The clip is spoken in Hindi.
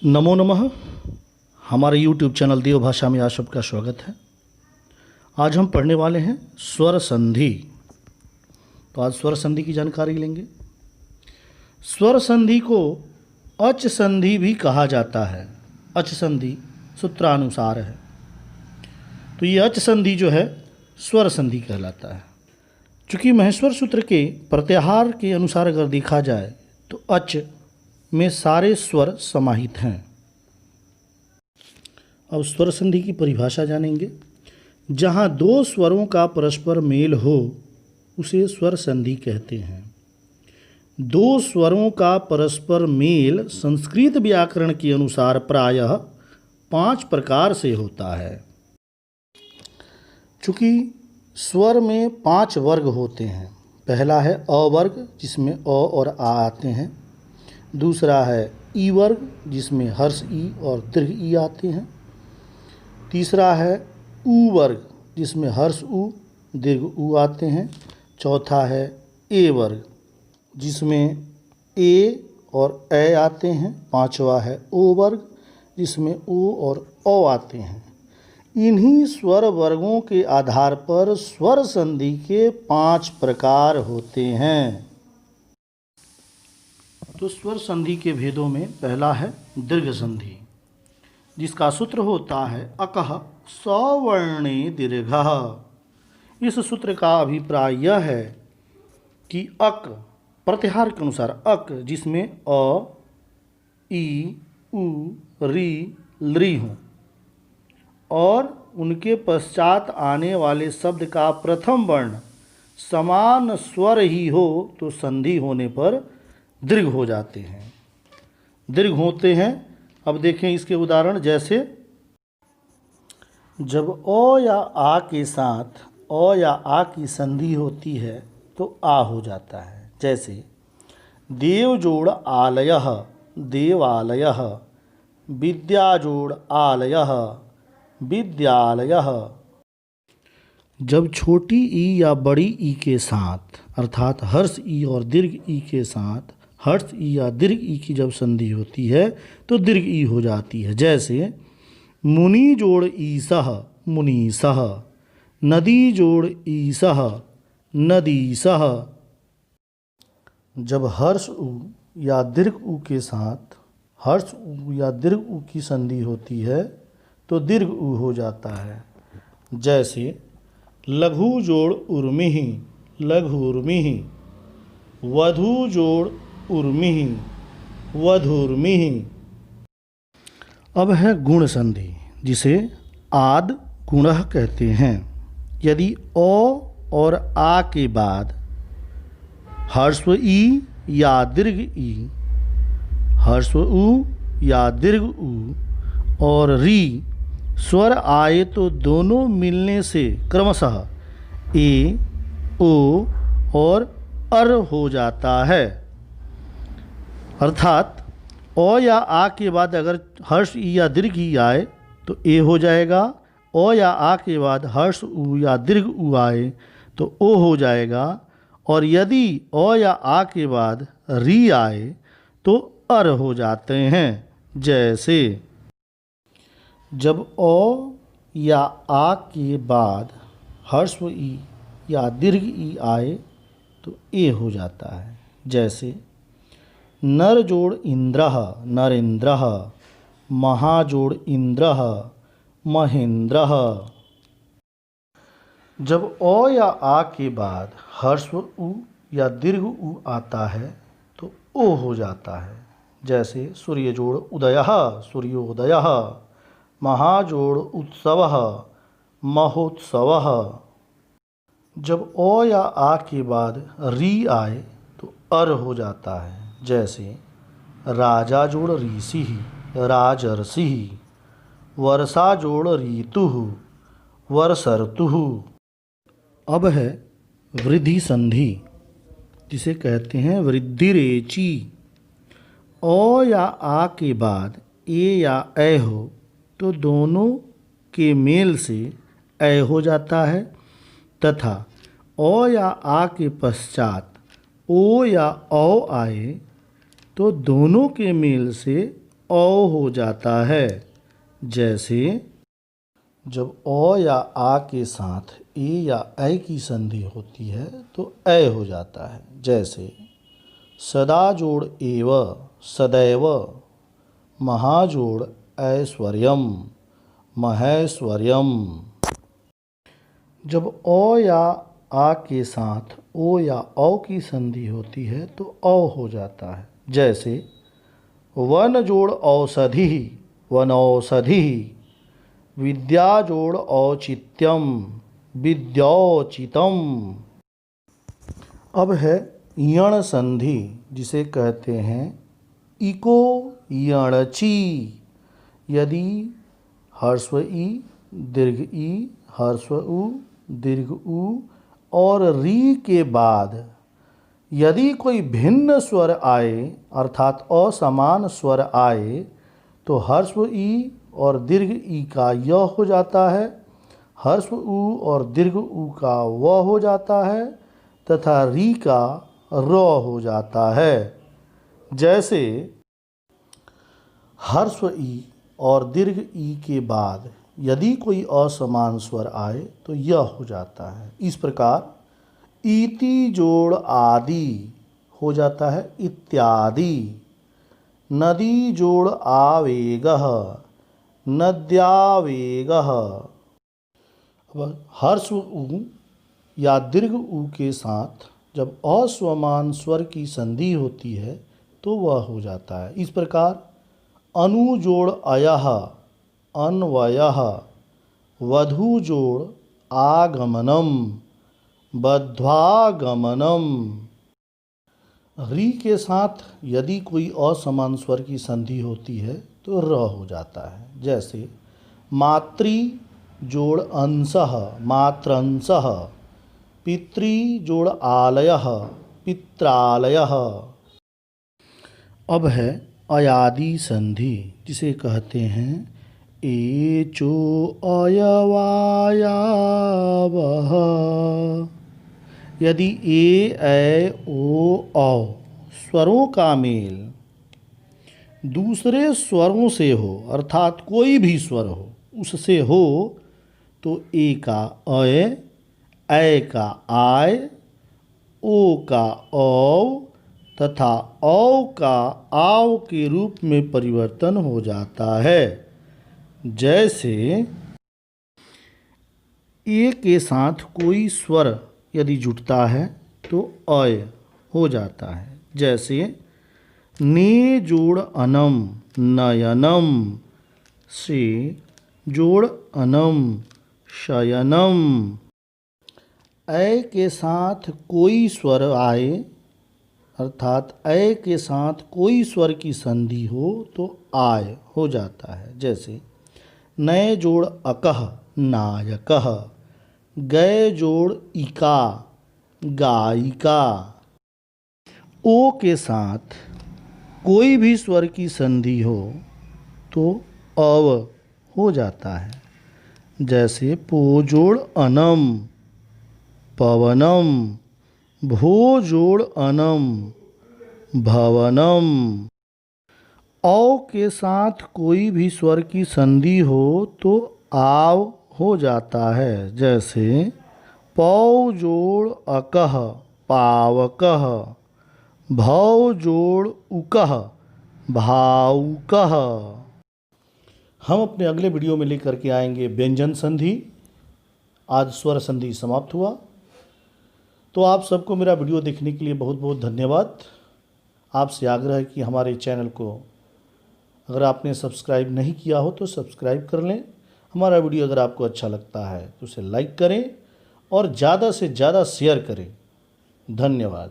नमो नमः। हमारे YouTube चैनल देव भाषा में आप सबका स्वागत है। आज हम पढ़ने वाले हैं स्वर संधि। तो आज स्वर संधि की जानकारी लेंगे। स्वर संधि को अच संधि भी कहा जाता है। अच संधि सूत्रानुसार है, तो ये अच संधि जो है स्वर संधि कहलाता है। चूँकि महेश्वर सूत्र के प्रत्याहार के अनुसार अगर देखा जाए तो अच में सारे स्वर समाहित हैं। अब स्वर संधि की परिभाषा जानेंगे। जहाँ दो स्वरों का परस्पर मेल हो उसे स्वर संधि कहते हैं। दो स्वरों का परस्पर मेल संस्कृत व्याकरण के अनुसार प्रायः 5 प्रकार से होता है। चूँकि स्वर में 5 वर्ग होते हैं। पहला है अ वर्ग, जिसमें अ और आ आते हैं। दूसरा है ई वर्ग, जिसमें हर्ष ई और दीर्घ ई आते हैं। तीसरा है ऊ वर्ग, जिसमें हर्ष ऊ दीर्घ ऊ आते हैं। चौथा है ए वर्ग, जिसमें ए और ए आते हैं। पांचवा है ओ वर्ग, जिसमें ओ और औ आते हैं। इन्हीं स्वर वर्गों के आधार पर स्वर संधि के 5 प्रकार होते हैं। तो स्वर संधि के भेदों में पहला है दीर्घ संधि, जिसका सूत्र होता है अकः सवर्णे दीर्घः। इस सूत्र का अभिप्राय यह है कि अक प्रत्याहार के अनुसार अक, जिसमें अ, ई, उ, री, लृ हों और उनके पश्चात आने वाले शब्द का प्रथम वर्ण समान स्वर ही हो तो संधि होने पर दीर्घ हो जाते हैं। दीर्घ होते हैं। अब देखें इसके उदाहरण। जैसे जब अ या आ के साथ अ या आ की संधि होती है तो आ हो जाता है। जैसे देव जोड़ आलयः देवालयः, विद्या जोड़ आलयः विद्यालयः। जब छोटी ई या बड़ी ई के साथ अर्थात हर्ष ई और दीर्घ ई के साथ हर्ष ई या दीर्घ ई की जब संधि होती है तो दीर्घ ई हो जाती है। जैसे मुनि जोड़ ईसः मुनीसः, नदी जोड़ ईसः नदीसः। जब हर्ष उ या दीर्घ उ के साथ हर्ष उ या दीर्घ उ की संधि होती है तो दीर्घ उ हो जाता है। जैसे लघु जोड़ उर्मिः लघुर्मिः, वधु जोड़ उर्मिः वधुर्मिः। अब है गुण संधि, जिसे आद गुणः कहते हैं। यदि अ और आ के बाद ह्रस्व ई या दीर्घ ई, ह्रस्व उ या दीर्घ उ और री स्वर आए तो दोनों मिलने से क्रमशः ए, ओ और अर हो जाता है। अर्थात अ या आ के बाद अगर हर्ष ई या दीर्घ ई आए तो ए हो जाएगा। अ या आ के बाद हर्ष उ या दीर्घ उ आए तो ओ हो जाएगा। और यदि अ या आ के बाद री आए तो अर हो जाते हैं। जैसे जब अ या आ के बाद ह्रस्व ई या दीर्घ ई आए तो ए हो जाता है। जैसे नर जोड़ इंद्रः नरेंद्रः, महाजोड़ इंद्रः महेंद्रः। जब अ या आ के बाद ह्रस्व उ या दीर्घ उ आता है तो ओ हो जाता है। जैसे सूर्य जोड़ उदयः सूर्योदयः, महाजोड़ उत्सवः महोत्सवः। जब अ या आ के बाद री आए तो अर हो जाता है। जैसे राजा जोड़ ऋषि राजर्षि, वर्षा जोड़ ऋतुः वर्षर्तुः। अब है वृद्धि संधि, जिसे कहते हैं वृद्धिरेचि। अ या आ के बाद ए या ऐ हो तो दोनों के मेल से ऐ हो जाता है तथा अ या आ के पश्चात ओ या औ आए तो दोनों के मेल से औ हो जाता है। जैसे जब अ या आ के साथ ए या ऐ की संधि होती है तो ऐ हो जाता है। जैसे सदा जोड़ एव सदैव, महाजोड़ ऐश्वर्यम महेश्वर्यम। जब अ या आ के साथ ओ या औ की संधि होती है तो औ हो जाता है। जैसे वन जोड़ औषधि वनौषधि, विद्या जोड़ औचित्यम विद्यौचितम। अब है यण संधि, जिसे कहते हैं इको यणची। यदि ह्रस्व ई दीर्घ ई ह्रस्व उ दीर्घ उ और री के बाद यदि कोई भिन्न स्वर आए अर्थात असमान स्वर आए तो ह्रस्व ई और दीर्घ ई का य हो जाता है, ह्रस्व उ और दीर्घ उ का व हो जाता है तथा री का र हो जाता है। जैसे ह्रस्व ई और दीर्घ ई के बाद यदि कोई असमान स्वर आए तो यह हो जाता है। इस प्रकार इति जोड़ आदि हो जाता है इत्यादि। नदी जोड़ आवेगः नद्यावेगः। अब ह्रस्व उ या दीर्घ उ के साथ जब असमान स्वर की संधि होती है तो वह हो जाता है। इस प्रकार अनु जोड़ अयः अन्वयः, वधु जोड़ आगमनम बद्ध्वागमनम। री के साथ यदि कोई असमान स्वर की संधि होती है तो र हो जाता है। जैसे मातृ जोड़ अंशः मात्रंशः, पितृ जोड़ आलयः पित्रालयः। अब है अयादि संधि, जिसे कहते हैं एचो अयवायावः। यदि ए ऐ ओ औ स्वरों का मेल दूसरे स्वरों से हो अर्थात कोई भी स्वर हो उससे हो तो ए का अय, ऐ का आय, ओ का औ तथा औ का आव के रूप में परिवर्तन हो जाता है। जैसे ए के साथ कोई स्वर यदि जुटता है तो अय हो जाता है। जैसे ने जोड़ अनम नयनम, से जोड़ अनम शयनम। ऐ के साथ कोई स्वर आए अर्थात ऐ के साथ कोई स्वर की संधि हो तो आय हो जाता है। जैसे नय जोड़ अकह नायकः, गय जोड़ इका गायिका। ओ के साथ कोई भी स्वर की संधि हो तो अव हो जाता है। जैसे पो जोड़ अनम पवनम, भो जोड़ अनम भवनम। औ के साथ कोई भी स्वर की संधि हो तो आव हो जाता है। जैसे पौ जोड़ अकह पावकः, भौ जोड़ उकह भावुकः। हम अपने अगले वीडियो में लेकर के आएंगे व्यंजन संधि। आज स्वर संधि समाप्त हुआ। तो आप सबको मेरा वीडियो देखने के लिए बहुत बहुत धन्यवाद। आपसे आग्रह है कि हमारे चैनल को अगर आपने सब्सक्राइब नहीं किया हो तो सब्सक्राइब कर लें। हमारा वीडियो अगर आपको अच्छा लगता है तो उसे लाइक करें और ज़्यादा से ज़्यादा शेयर करें। धन्यवाद।